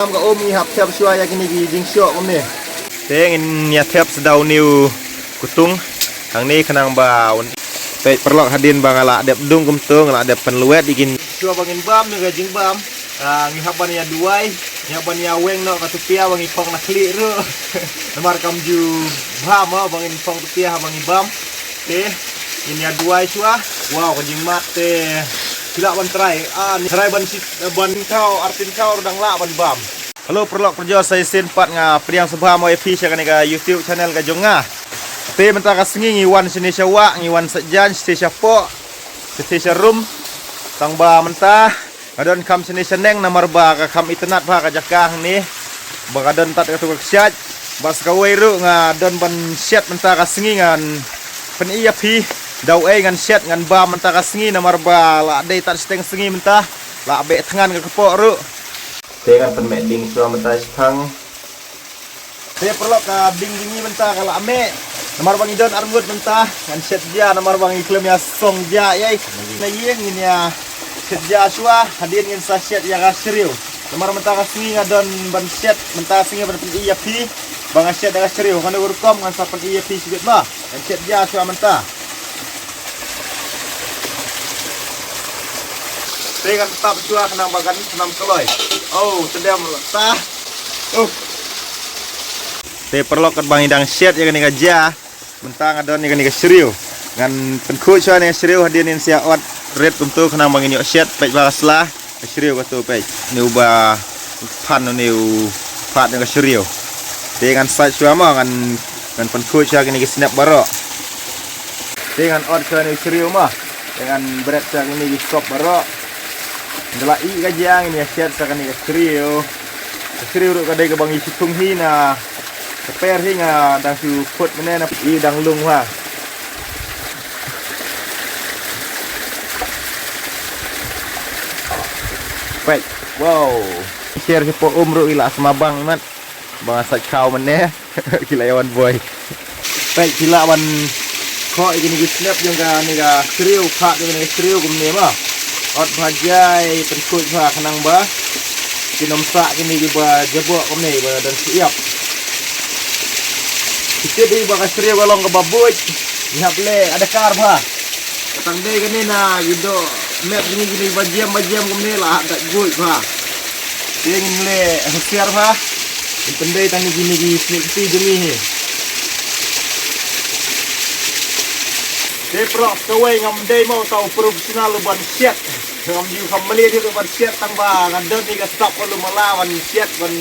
Am ga om ni hap siap shua ya kini gi jing syok om ni. Tengin ya tep sedau niu kutung. Hang ni kenang baun. Pe perlok hadin bang ala dep dung kumtung ala dep penluet ikin. Shua bangin bam ni ga jing bam. Ngi hap ban ya duai, ni hap ban ya weng no ka tupia bangi pong na kli ru. Namar kam ju bam bangin pong tupia bangi bam. Te ini ya duai shua. Wow ka jing mat te. Tidak ban try. Try ban kau artin kau udang la ban bam. Halo perlok kerja saya sen pat nga priang sebah mo FP saya kan ka YouTube channel ka jonga. Te mentah ka sengi ngiwan sini syawa ngiwan sejan stisha po. Stisha room tang ba mentah adon kam sini seneng nomor ba ka kam internet ba ka jakang ni. Ba adon tat ka tukak syat bas ka weru nga don ban syat mentah ka sengi ngan pen IFP dau ngan syat ngan ba mentah ka sengi nomor ba la dei tat steng sengi mentah la be tangan ka kepok ru. Dengan penmek ding suam mentah stang. Saya perlu ka ding dingi mentah kala ame. Nomor bang idon armut mentah ngan syat ja nomor bang iklim ya song ja yai. Na yeng ngin ya syat ja sua hadin ngin sa syat ya ka seriu. Nomor mentah ka sengi ngadon ban syat mentah sengi ban IFP bang syat da seriu kan urkom ngan sa pen IFP sibit ba. Ngan syat ja sua mentah. Dengan tetap cua kena bagan senam keloy. Oh, sedang letah. Te perlu kat bang idang syat ya kani gaja. Mentang adon ya kani ga seriu. Ngan penku cua ni seriu hadirin sia ot red untuk kena bang ini syat pej bagaslah. Seriu ka tu pej. Ni ubah pan ni pat dengan seriu. Dengan side cua mah ngan penku cua kani ga snap barok. Dengan ot cua ni seriu mah. Dengan berat cua kani ga stop barok. Ngelai kajang ini asyat sakan ni seriu. Seriu ru kadai ke bang isi tung hi na. Keper hi nga dang su put mene na i dang lung ha. Baik. Wow. Share si po ru ila semabang mat. Bang asak kau mene. Kilaiwan boy. Baik sila wan ko ini snap yung ka ni ka seriu kha ni seriu kum ni ma. Ot bajai penkut ba kanang ba kinomsa kini ba jabok komne ba dan siap kita di ba kasri balong ke babuj ihap le ada kar ba katang dei kini na gido map gini bajam komne lah ada guj ba ingin le hasiar ba pendai tangi gini di sneak demi he de pro kawai ngam dei mau tau profesional ban syat ngam yu family dia ban syat tang ba ngadon ni ka stop lu melawan syat ban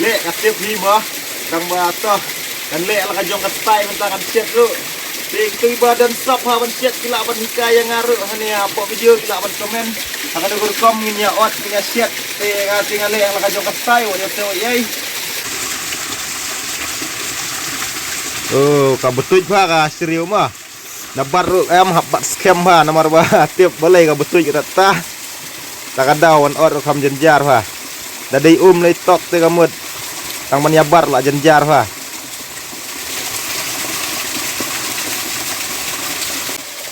le ka tip hi ba tang ba to kan le la ka jong ka stay mentang kan syat ru ting tu badan stop ha ban syat kila ban hikaya ngaru hani apa video kila ban komen akan ada kom ngin ya ot punya syat te ka tingal le la ka jong ka stay wa yo yai. Oh ka betuj ba ka serius mah nabar em habat scam ba nomor ba tiap balai ka betul kita tah tak ada wan or kam jenjar ba dadai le tok te kamut tang menyabar lah jenjar ba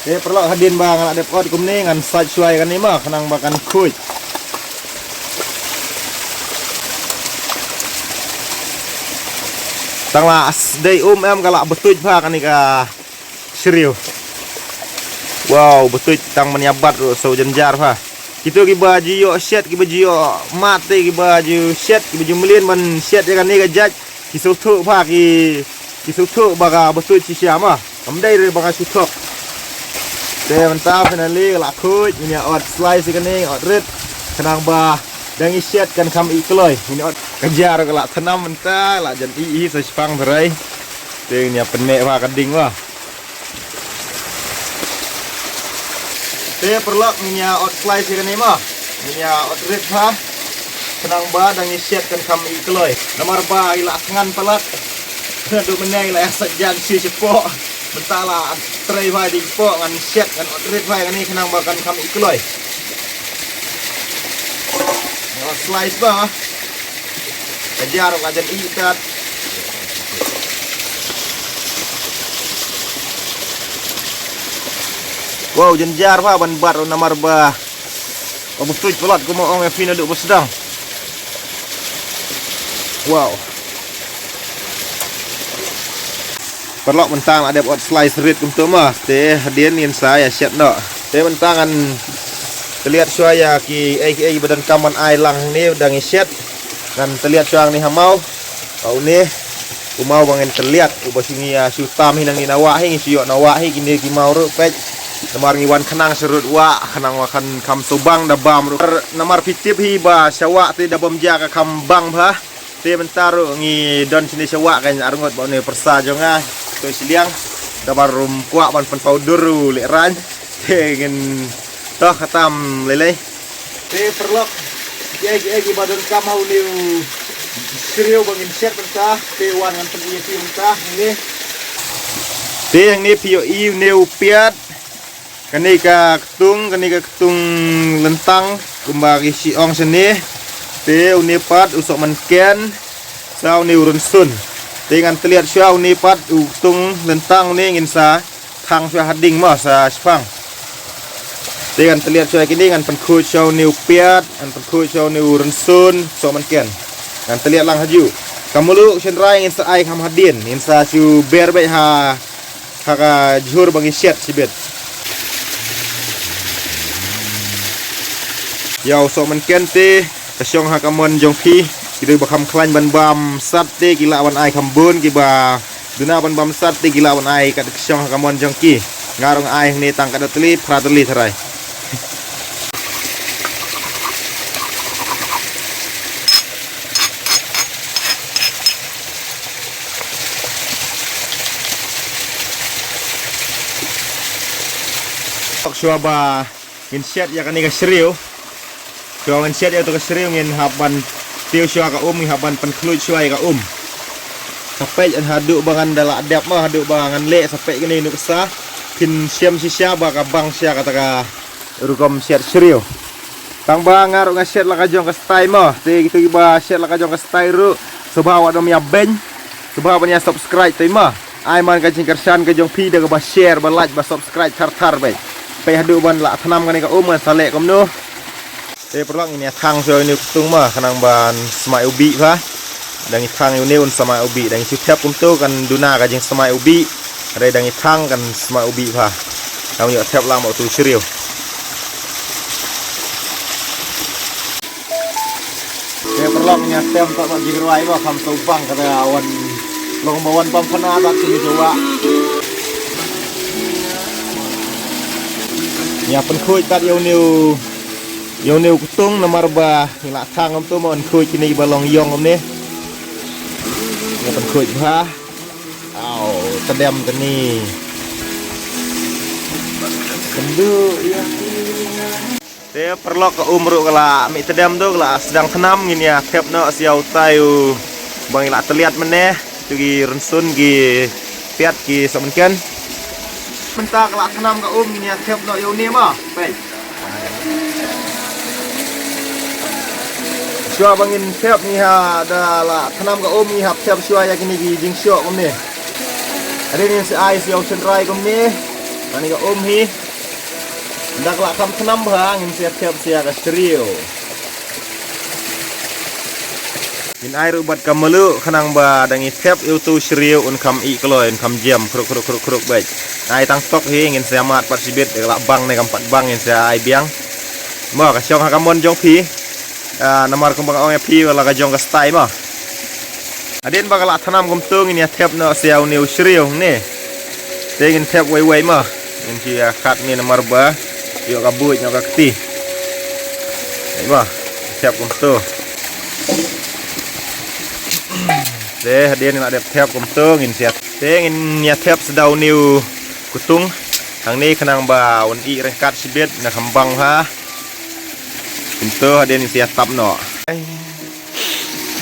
perlu hadin bang ala dep ot kumni ngan saj suai kan ni mah kenang makan kuj tang la dai em kala betul ba kan ni ka serius. Wow, betul tang menyabat so jenjar ha. Kita ki baju yo set ki baju yo mate ki baju set ki baju melin man set kan ni gajat ki sutuk pa ki sutuk baga betul si siama. Amdai re baga sutuk. Te mentah finally la kuj ini ot slice kan ni ot red kenang ba dang set kan kam ikloi. Ini ot kejar kala tanam mentah la jan i so spang berai. Te ni penek ba keding wah. Saya perlu minyak ot slice kan ni mah minyak ot red ha senang ba dang iset kan kami ikloi nomor ba ila tangan pelat duk menai ila sajan si cepo betala tray ba di po ngan set kan ot red ba kan ni senang ba kan kami ikloi ot slice ba ajar ajan ikat wow jenjar ba ban bar nomor ba. Kamu tuj pelat ko mo ang FP na do sedang. Wow. Perlok mentang ada buat slice red untuk mah. Teh hadian ingin saya set no. Teh mentangan terlihat suaya ki badan kaman ai lang ni udah ngiset dan terlihat suang ni hamau. Kau ni umau bangin terlihat ubah sini ya sutam hinang ni nawahi siok nawahi kini ki mau ru pej. Namar ngiwan kenang serut wa kenang wakan kam subang da bam ru. Namar pitip hi ba syawak ti da bam jaga kambang bah. Ti mentaru ngi don sini syawak kan arngot ba ni persa jonga. Tu siliang da barum kuak ban pen powder ru lek ran. Ti ngin toh katam lele. Ti perlok egi badan kamau liu seriu bangin set mentah ti wan ngan pen pi mentah ni. Ti yang ni pio i neu piat kani ka ketung lentang kumbagi siong seni te unipat usok menken sau ni urun sun dengan terlihat syau unipat utung lentang ni ingin sa thang syau hading mah sa spang dengan terlihat syau kini dengan penku syau ni upiat an penku syau ni urun sun usok menken dan terlihat lang haju kamulu senrai ingin sa ai kam hadin ingin sa siu ber bai ha ka jhur bangi set sibet. Yau sok menken te kasyong ha kamon jong phi kidu bakam klan ban bam sat te gila wan ai kambun ki ba duna ban bam sat te gila wan ai kat kasyong ha kamon jong ki ngarong ai ni tang kada teli prateli tharai. Tok suaba inset ya kan ni ka seriu. Kawan siat itu keseriu ngin haban tiu syua ka haban penklut syua ka sampai an haduk bangan dalak adap mah haduk bangan lek sampai kini nu kesah pin siam sisya ba ka bang sia kata ka rukom siat seriu tang bangar nga siat la ka jong ka stay mah te gitu ba siat la ka jong ka stay ru sebawa dom ya ben sebawa nya subscribe te mah ai man ka jingkersan ka jong pi da ba share ba like ba subscribe thar bai pe haduk ban la thanam kan ka salek kom nu. Perlok ini thang so ini kutung mah kanang ban semai ubi bah dangi thang ini un semai ubi dangi setiap untuk kan duna ka jeng semai ubi ada dangi thang kan semai ubi bah kamu yo tiap lang mau tu seriu perlok ini tem tak mak jigrai bah kam subang kata awan long bawan pam pana tak sini coba ya penkuit kat yo new Yang ni kutung nomor ba ngila thang om tu mon khui kini balong yong om ni. Ni pen khui ba. Au tedam kini. Kendu ya. Te perlok ke umru kala mi tedam tu kala sedang tenam ngin ya tep no siau tayu bang ngila terlihat meneh tu gi rensun gi piat gi somenken. Mentah kala tenam ke ngin ya tep no yo ni mah. Baik. Syua bangin tep ni ha da la tanam ka ni hap tep syua ya kini gi jing syok kom ni. Ada ni si ai siau senrai kom ni. Ani ka hi. Dak la kam tanam bang in siap tep sia ka stereo. In air ubat kamalu kanang ba dangi tep tu stereo un kam i kloi un kam jam kruk baik. Ai tang stok hi ngin sia mat pat sibit la bang ne kam pat bang in sia ai biang. Mo ka syong ha kamon jong pi. Namar kumbang ong pi wala ka jong ka stay mah. Adin bakal tanam kumtung ini tep no siau new seriu ni. Tengin tep wei mah. Ini dia kat ni namar ba. Yo ka buit no ka kti. Ai mah tep kumtung. Deh dia ni nak tep kumtung in siat. Tengin ni tep sedau new kutung. Hang ni kenang ba un i rekat sibet na kambang ha. Itu ada ni siap tap no.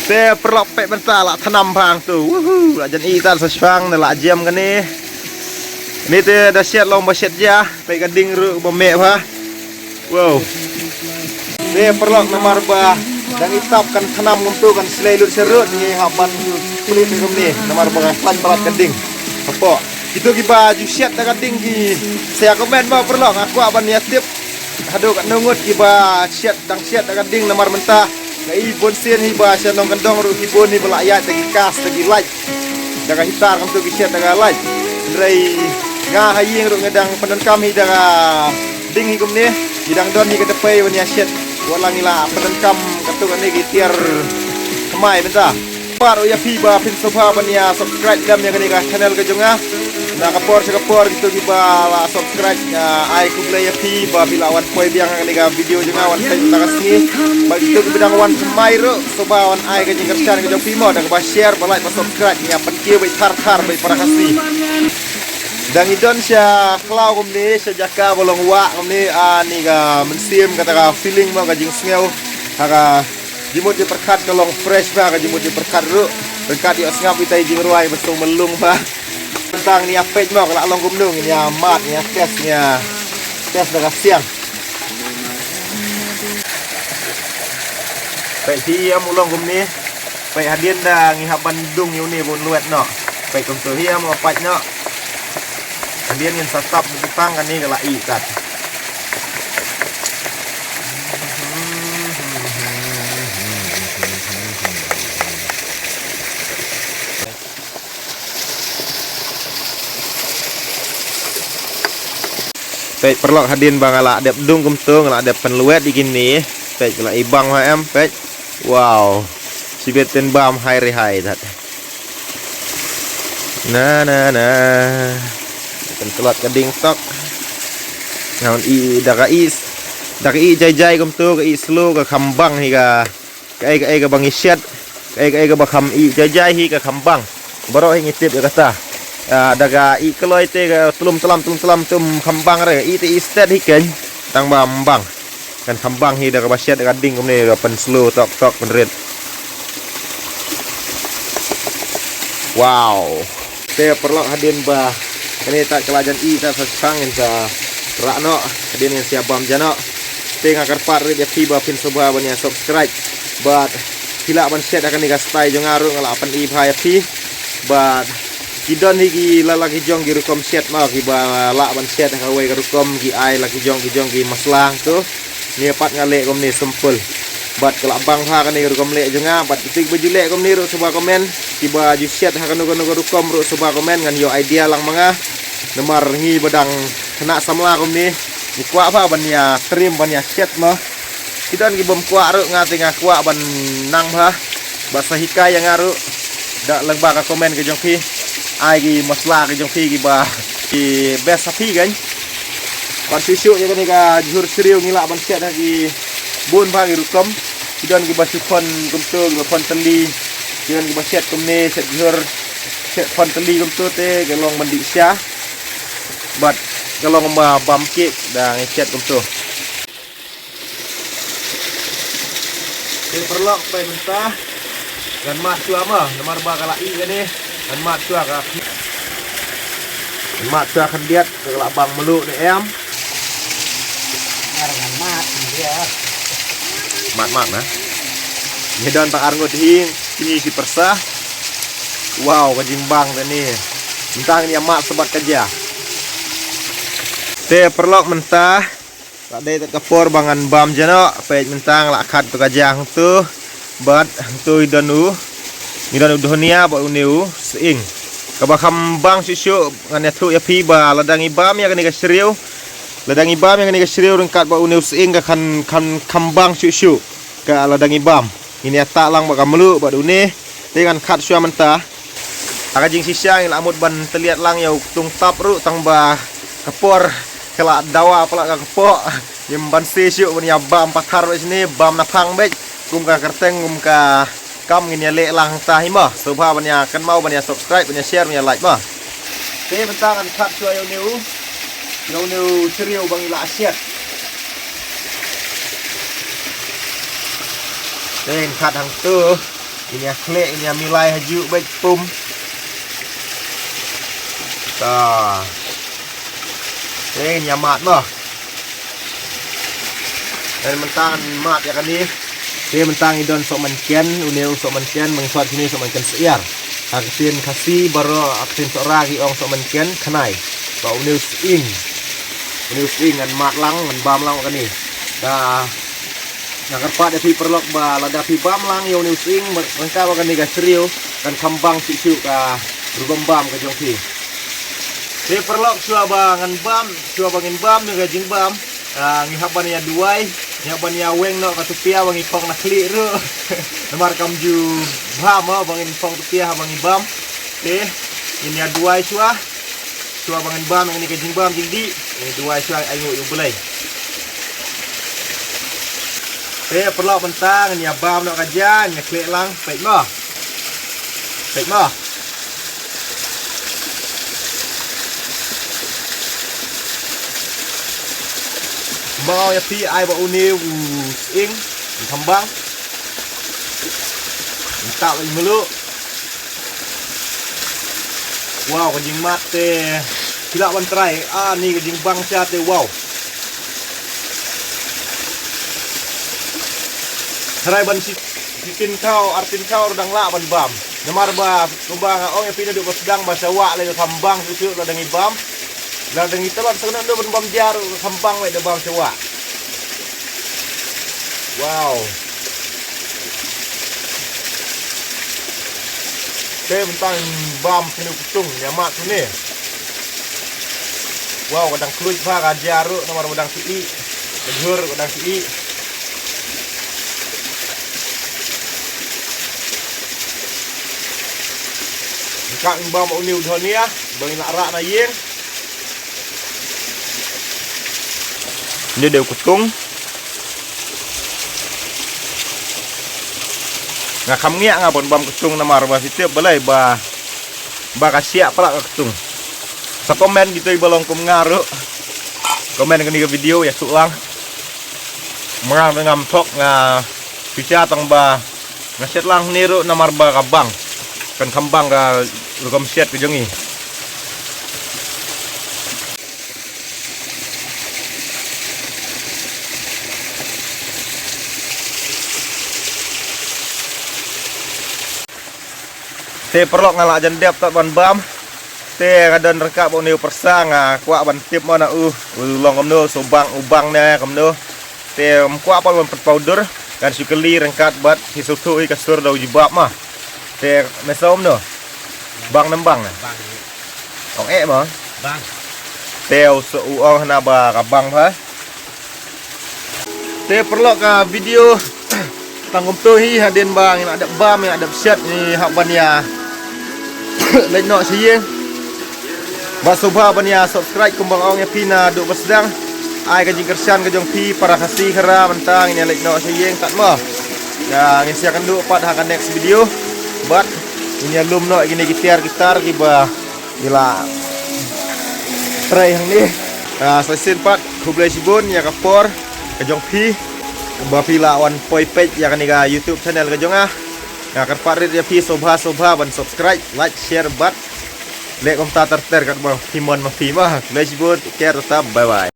Saya perlu pek bentar lah tanam bang tu. Wuhu, lajan itan sesuang nak jam kan ni. Ni tu dah siap lomba siap je. Pek gading ru bemek bah. Wow. Saya perlu nomor bah dan itap kan tanam untuk kan selalu serut ni haban kulit ni nomor bah plan berat gading. Apa? Itu kita jusiat dah gading ki. Saya komen bah perlu aku aban niat tip. Haduk kat nungut kiba siat dah gading nomor mentah ibon sien hiba siya nong kandong ru ibon ni belayat tagi kas tagi light daga hitar kam tu giset daga light rai nga haying ru ngedang panan kami daga ding hikum ni hidang don hi kedepai wan ya set walang ila panan kam katu kan ni gitiar kemai benta paru ya piba pin sofa ban ya subscribe dam yang ni ka channel ke jonga na kapor gitu giba la subscribe ai ku play ya piba bilawan poi biang ni ka video jonga wan kai takasni bagi tu bidang wan semai ru soba wan ai ka jingkar chan ke jong pimo dan ba share ba like ba subscribe nya pan kieu bai thar bai para kasih dan idon sia klau kum ni sejaka bolong wa kum ni ani ga mensim kata ka feeling ma ka jing smell ka jimut di perkat nolong fresh ba ka jimut di perkat ru perkat di osngap itai jing ruai besung melung ba tentang ni apej ma ka long kum nung ni amat ni tes daga siang pe hiam ulong kum ni pe hadien da ngi ha Bandung yu ni bun luet no pe kum tu hiam apaj no hadien ngin satap butang kan ni ka lai kat pej perlok hadin bang ala dep dung kum tu ala dep penluet di gini pej ala ibang ha em pej wow sibeten bam hai re hai dat na pentelat kading tok naon i daga jai kum tu ka i slow ka khambang hi ka ai ka bang isyat ai ka bakam i jai hi ka khambang baro hi ngitip ya kata daga i keloi te tulum telam tum khambang re i te istet hiken tang bambang kan khambang hi daga basyat daga ding kum ne pen slow tok penrit wow te perlok hadin ba kene tak kelajan i ta sangin sa rakno hadin yang siap bam jano te ngakar par re dia tiba pin soba banya subscribe but sila ban set akan diga stay jong aru ngala apan i bhai pi but kidon higi lalaki jong gi rukom set ma ki ba la ban set ka we rukom gi ai laki jong gi maslang tu ni pat ngale kom ni sempul bat kala bang ha kan ni rukom le jonga bat tik baju le kom ni ru coba komen ki ba ju set ha kan no rukom ru coba komen ngan yo idea lang manga nemar ngi badang kena samla kom ni kwa ba ban ya trim ban ya set ma kidon gi bom kwa ru ngati ngakwa ban nang ha basa hikai yang aru dak lang ba ka komen ke jong pi ai gi masla ke jong pi gi ba ki best sapi kan ban susu ya kan ga jur seriu ngila ban set gi bun ba gi rukom kidon gi basu kon gumtu gi kon teli kidon gi baset kumne set jur set kon teli gumtu te gelong mandi sya bat gelong ma bam kek da ngeset gumtu te perlok pe mentah dan mat cua mah nomor ba kala i kan ni dan mat cua ka mat cua kan diat ke labang melu ni em Arang mat dia. mat nah ngedan tak arngot hing ini si persah wow kejimbang tani mentang ni mak sebat kerja te perlok mentah tak ada kapor bangan bam jano pej mentang lakat tu kajang tu bat tu idanu dunia ba uniu seing kabakam bang susu ngan tu ya pi ba ladang ibam ya kani kasriu ladang ibam yang kani kasriu rengkat ba uniu seing kan kambang susu ka ladang ibam ini tak lang ba kamelu ba dune dengan kat syua mentah aga jing sisya yang lamut ban teliat lang yau tung tap ru tang ba kapor kala dawa pula ka kepok yang ban sesuk ban ya bam pathar ba sini bam napang bej kum ka kerteng kum ka kam ngin ya le lang ta hima sobha ban ya kan mau ban ya subscribe ban ya share ban ya like ma te mentang kan kat syua yau new seriu bang ila asyat Then kat hang tu ini ya klik ini ya milai haju baik pum ta then ya mat mah dan mentang mat ya kan ni dia mentang idon sok menkian uneu sok menkian mengswat sini sok menkian seir aksin kasih baru aksin sok ragi ong sok menkian kanai ba uneu sing an mat lang an bam lang kan ni dah Nakarpa da pi perlok ba lada pi bam lang yo ni using mereka bagan ni gasrio kan kambang siu ka rugambam ka jong pi. Te perlok sua bangan bam, sua bangin bam ni gajing bam. Ngihaban ya duai, ngihaban ya weng no ka tupia wangi pong nakli ru. Namar kam ju bam bangin pong tupia bangi bam. Te ini ya duai sua bangan bam yang ni gajing bam jingdi. Ini duai sua ayu yu bulai. Te perlok bentang ni ya bam no kajan ngeklik lang pek mo. Pek mo. Bao ya pi ai ba uniu ing kambang. Tak lagi melu. Wow, kajing mate. Sila ban try. Ni kajing bang sia te wow. Try ban sitin kau, artin kau udang la ban bam. Namar ba kumbang ya pi na do sedang ba sawa le kambang susu la dangi bam. Lah dengan kita bang sekarang do bam jar kambang we de bam sewa. Wow. Te bentang bam sini kutung nyamak tu ni. Wow, kadang kluj ba ka jaru nomor udang si. Kejur udang si. Kak bam uniu dhon ni ah, bang nak rak na yeng. Ini dia kutung. Ngakam ngiak ngapun bam kutung nama arba setiap balai ba kasia pala kutung. Sa komen gitu ibalong kum ngaru. Komen ke video ya sulang. Merang dengan tok nga bisa tang ba ngaset lang niru nama arba kabang. Kan kambang ka rugam siat ke jongi. Te perlok ngalak jandep tak ban bam. Te kadon rekap bau niu persang kuak ban tip mana ulong kamno sobang ubang ne kamno. Te kuak apa ban powder kan sukeli rengkat bat hisutu kasur dau jibab mah. Te mesom no. Bang nembang ne. Bang. Ong mah. Bang. Te uong na ba kabang ha. Te perlok ka video tanggung tuhi hadin bang yang ada bam yang ada siat ni hak ban ya. Like nok siang. Ba subha ban ya subscribe kumbang ong ya pina duk bersedang. Ai ka jingkersan ka jong pi para kasih kera mentang ini like nok siang tak mah. Ya ngisiakan duk pat hak next video. But ini alum nok gini gitar ki ba gila. Try yang ni. Selesai pat kublai sibun ya kapor ka jong pi. Bapila wan poi page ya kan ga YouTube channel ka jong Nga karparit ya pi sobha ban subscribe, like, share bat. Lek kom ta terter kat bang timon ma pi mah. Let's go, care tetap bye bye.